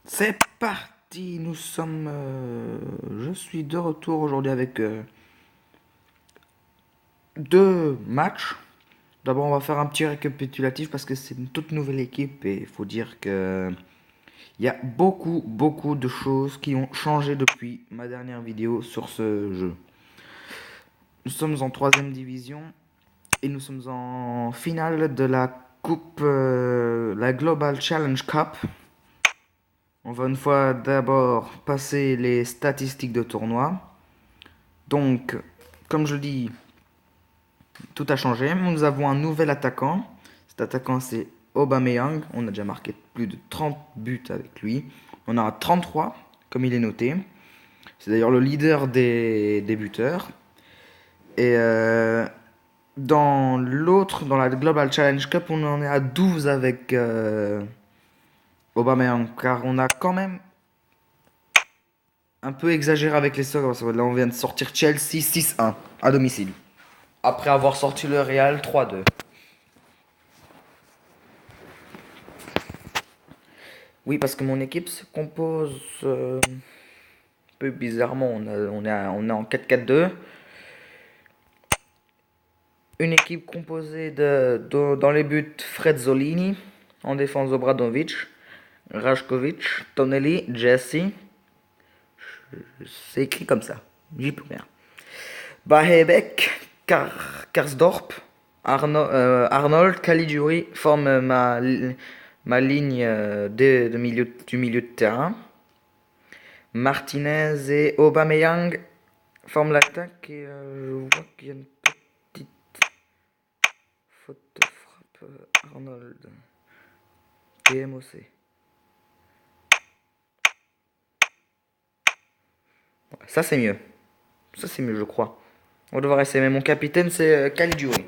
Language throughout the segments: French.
C'est parti, je suis de retour aujourd'hui avec deux matchs. D'abord, on va faire un petit récapitulatif parce que c'est une toute nouvelle équipe et il faut dire que il y a beaucoup de choses qui ont changé depuis ma dernière vidéo sur ce jeu. Nous sommes en troisième division et nous sommes en finale de la coupe, la Global Challenge Cup. On va une fois d'abord passer les statistiques de tournoi. Donc, comme je le dis, tout a changé. Nous avons un nouvel attaquant. Cet attaquant, c'est Aubameyang. On a déjà marqué plus de 30 buts avec lui. On a 33, comme il est noté. C'est d'ailleurs le leader des buteurs. Et dans la Global Challenge Cup, on en est à 12 avec Aubameyang. Car on a quand même un peu exagéré avec les scores. Là, on vient de sortir Chelsea 6-1 à domicile. Après avoir sorti le Real 3-2. Oui, parce que mon équipe se compose un peu bizarrement. On est en 4-4-2. Une équipe composée dans les buts Fred Zolini, en défense Obradovic, Rajkovic, Tonelli, Jesse. C'est écrit comme ça. J'y peux rien. Bahebek, Karsdorp, Arnold, Caligiuri forment ma ligne du milieu de terrain. Martinez et Aubameyang forment l'attaque et je vois qu'il y a une petite faute de frappe. Arnold. PMOC. Ça c'est mieux. Ça c'est mieux je crois. On va devoir essayer. Mais mon capitaine c'est Caligiuri.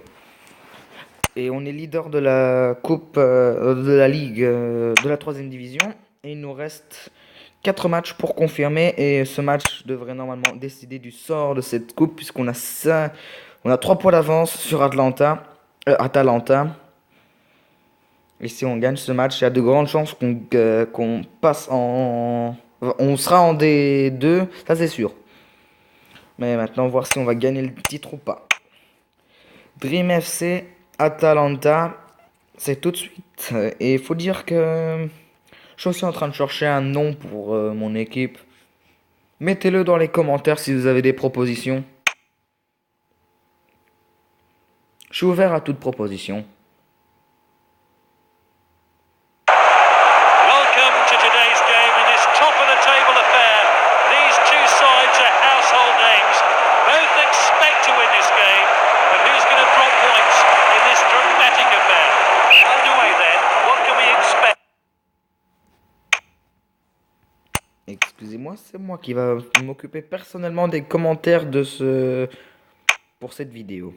Et on est leader de la coupe de la ligue de la troisième division. Et il nous reste 4 matchs pour confirmer. Et ce match devrait normalement décider du sort de cette coupe. Puisqu'on a on a 3 points d'avance sur Atalanta. Et si on gagne ce match, il y a de grandes chances qu'on passe en... On sera en D2, ça c'est sûr. Mais maintenant, voir si on va gagner le titre ou pas. Dream FC, Atalanta, c'est tout de suite. Et il faut dire que je suis aussi en train de chercher un nom pour mon équipe. Mettez-le dans les commentaires si vous avez des propositions. Je suis ouvert à toute proposition. Welcome to today's game in this top of the table affair. These two sides are household names. Both expect to win this game, but who's going to drop points in this dramatic affair? Underway then, what can we expect? Excusez-moi, c'est moi qui va m'occuper personnellement des commentaires pour cette vidéo.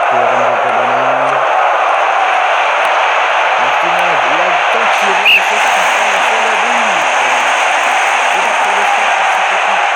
Pierre-Emerick Aubameyang. Martinez, il a le temps de tirer, c'est ce qu'il fait, c'est le but. C'est la pour le score pour cette équipe.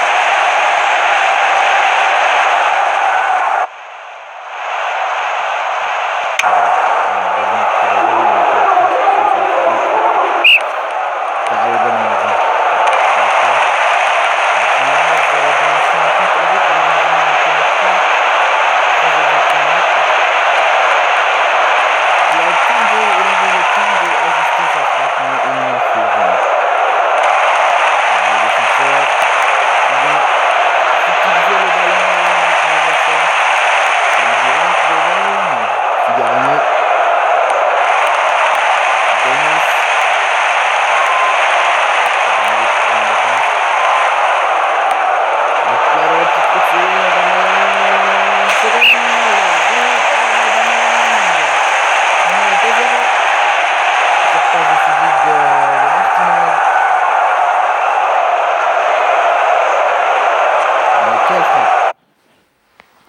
Karim Gomez.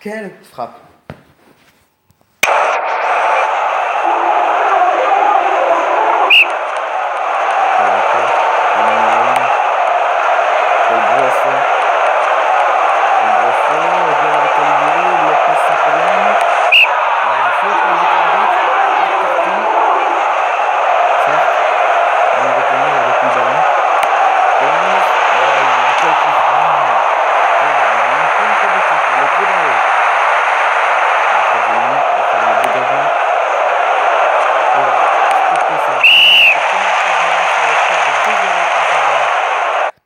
Quelle frappe!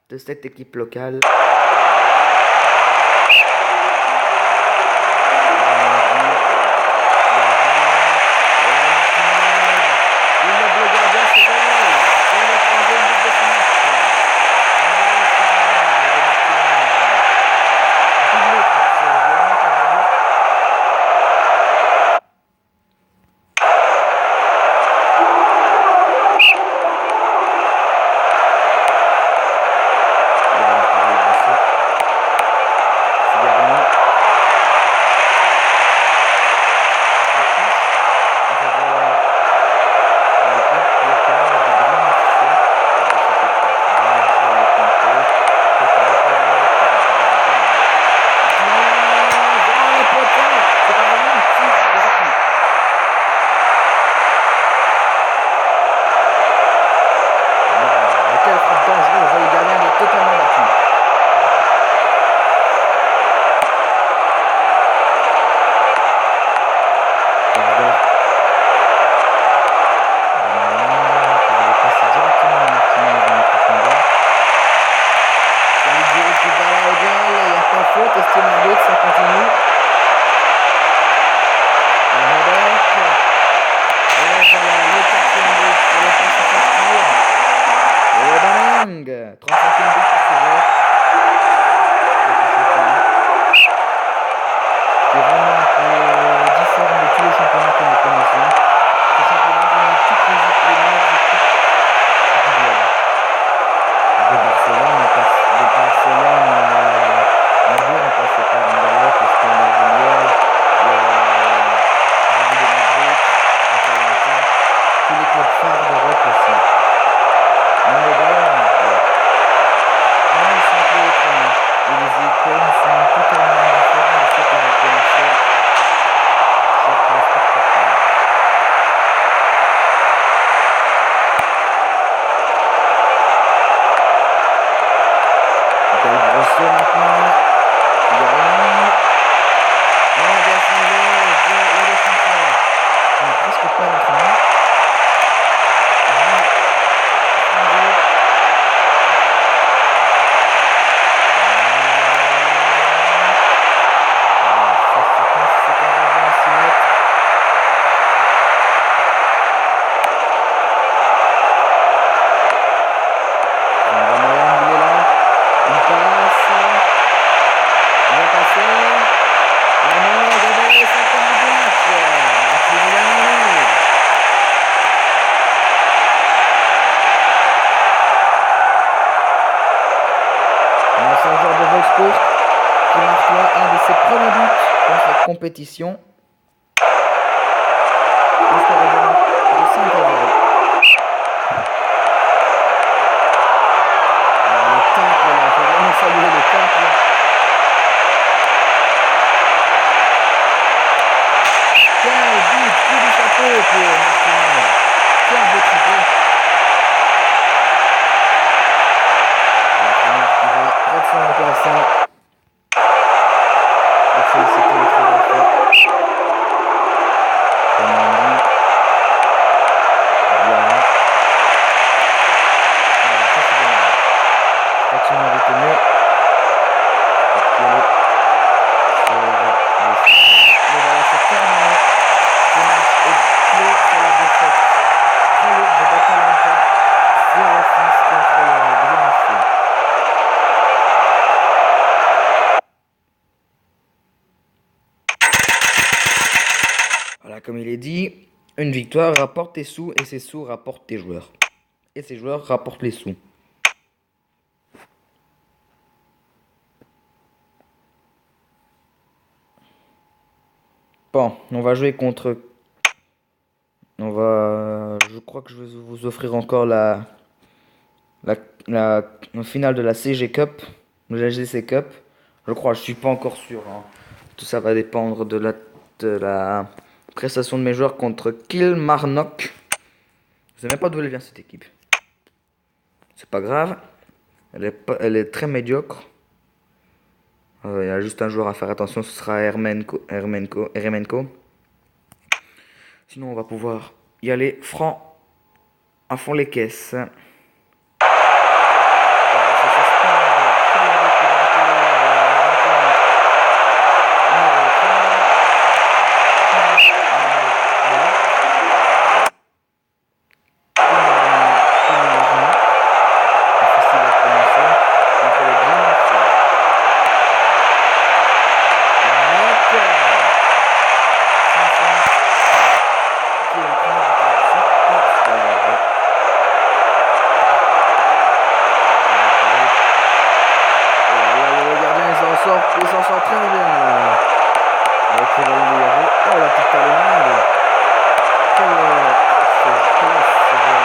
De cette équipe locale. Wolfsburg qui marque là un de ses premiers buts dans cette compétition. Le score est donc de 5-0. Le tacle là, il faut vraiment saluer le tacle. Quel but, coup du chapeau pour Martinez. Quel beau triplé. L'entraîneur qui va près de son remplaçant pour féliciter le travail fait. Comme on dit, bien. Voilà, ça c'est dommage. Je crois qu'il méritait mieux. Sportiello sauve le score. Mais voilà, c'est terminé. Ce match est clos sur la défaite très lourde de Atalanta. 0-6 contre le Brésil. Voilà, comme il est dit, une victoire rapporte tes sous et ces sous rapportent tes joueurs. Et ces joueurs rapportent les sous. Bon, on va jouer contre... Je crois que je vais vous offrir encore la finale de la CG Cup, de la GC Cup. Je crois, je suis pas encore sûr, hein. Tout ça va dépendre de la prestation de mes joueurs contre Kilmarnock. Je sais même pas d'où elle vient cette équipe. C'est pas grave. Elle est très médiocre. Il y a juste un joueur à faire attention, ce sera Eremenko. Sinon, on va pouvoir y aller franc à fond les caisses. Il s'en sort très bien là. Avec le ballon dégagé. Oh la petite talonnade. Quel ce joueur.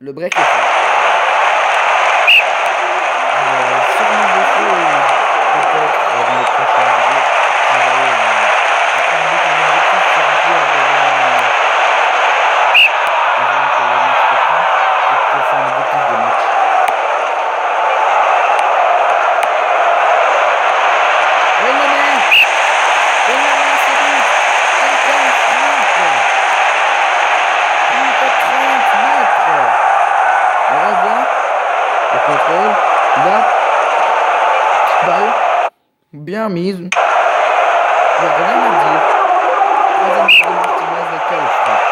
Le break est fait. Sûrement des choses, peut-être, dans les prochaines vidéos, ça va après un but, un objectif c'est remplir avant que le match reprenne, c'est un objectif de match. Et le match! Et le match, c'est but! Quelqu'un frappe! Plus de 30 mètres! On revoit le contrôle, là, balle, bien mise, il n'y a rien à dire. Troisième but de Martinez et quelle frappe!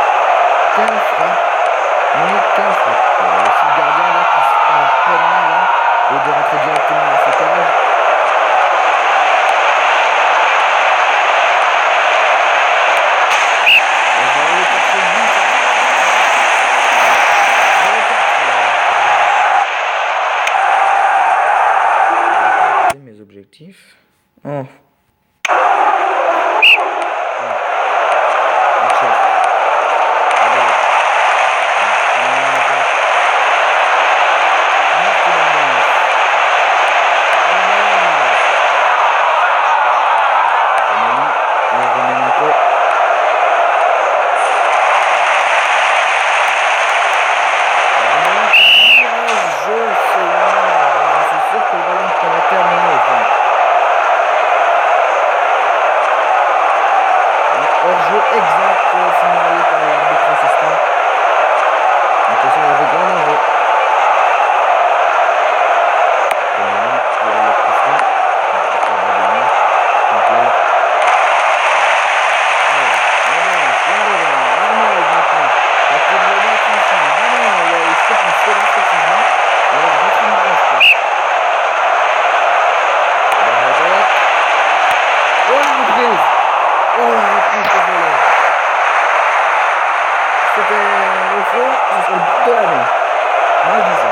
Quelle frappe! Mais quelle frappe! Il y a aussi le gardien là qui se prend un penalty là, et de rentrer directement dans ses cages. Et voilà le quatrième but. Je vais mes objectifs. Oh. Hors-jeu exact signalé par l'arbitre assistant. De toute façon, il y avait grand danger. Penalty pour le coup franc. La bas de ligne. Sinclair. Arnold maintenant. Va-t-il le mettre en fin? Non, il s'est poussé effectivement. Et l'arbitre ne range pas. La vedette. Oh la reprise! Oh la reprise de volée! C'était au fond, ce serait le but de l'année. Moi je dis ça.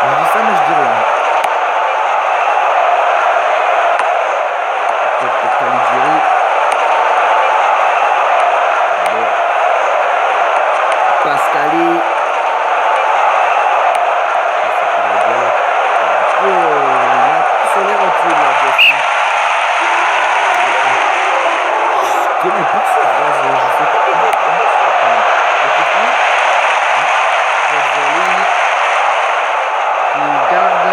Je dis ça mais je dis rien. Tête de Caligiuri. Pascali. Qu'est-ce qu'il va dire? Il a pris sur les rotules là, Jesse. Je connais pas ce phrase, je sais pas comment prononcer. Rozzolini qui garde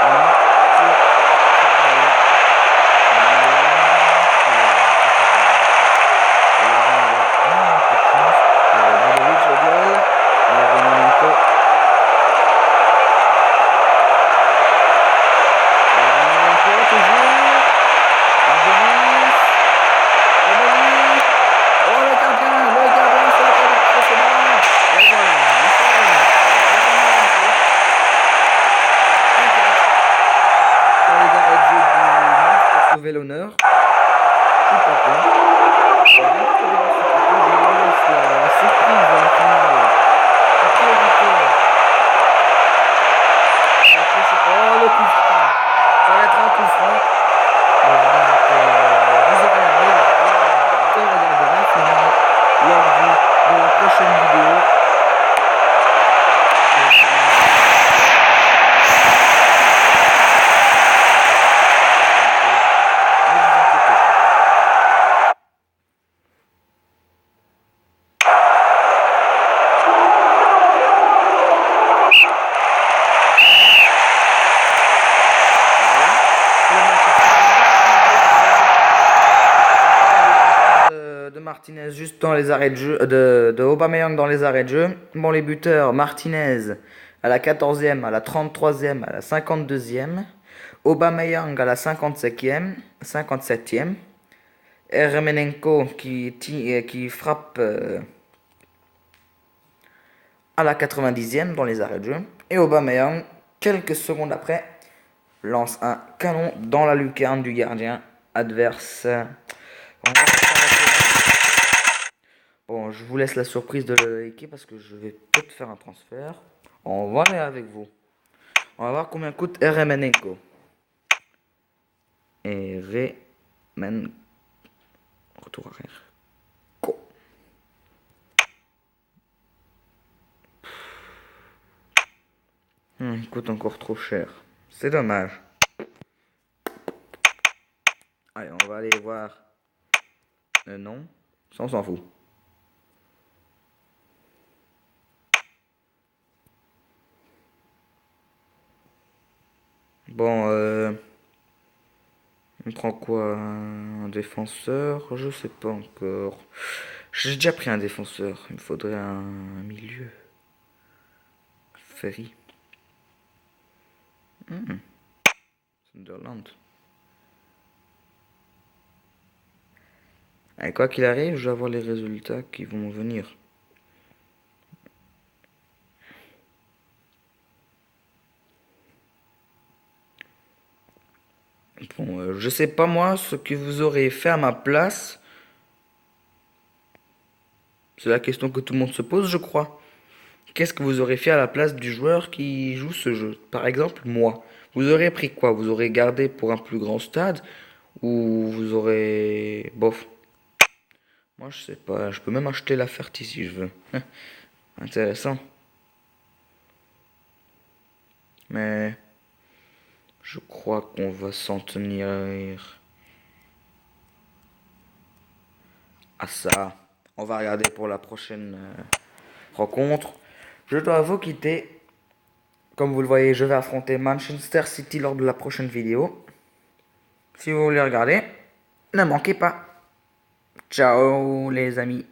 un match. L'honneur, je suis pas con. Je laisse la surprise à la finale. La priorité. Oh le coup franc. Ça va être un coup franc. Bon, je dis que vous aurez un raison de regarder la finale lors de la prochaine vidéo. Martinez juste dans les arrêts de jeu, de Aubameyang dans les arrêts de jeu. Bon, les buteurs, Martinez à la 14e, à la 33e, à la 52e. Aubameyang à la 57e. Eremenko qui frappe à la 90e dans les arrêts de jeu. Et Aubameyang, quelques secondes après, lance un canon dans la lucarne du gardien adverse. Bon, je vous laisse la surprise de l'équipe parce que je vais peut-être faire un transfert. On va aller avec vous. On va voir combien coûte Eremenko. Retour arrière. Il coûte encore trop cher. C'est dommage. Allez, on va aller voir. Non, ça on s'en fout. Bon, on prend quoi? Un défenseur? Je sais pas encore. J'ai déjà pris un défenseur. Il me faudrait un milieu. Ferry. Sunderland. Et quoi qu'il arrive, je vais avoir les résultats qui vont venir. Bon, je sais pas moi ce que vous aurez fait à ma place. C'est la question que tout le monde se pose, je crois. Qu'est-ce que vous aurez fait à la place du joueur qui joue ce jeu? Par exemple, moi. Vous aurez pris quoi? Vous aurez gardé pour un plus grand stade? Ou vous aurez... Bof. Moi, je sais pas. Je peux même acheter la Ferti si je veux. Intéressant. Mais... Je crois qu'on va s'en tenir à ça. On va regarder pour la prochaine rencontre. Je dois vous quitter. Comme vous le voyez, je vais affronter Manchester City lors de la prochaine vidéo. Si vous voulez regarder, ne manquez pas. Ciao les amis.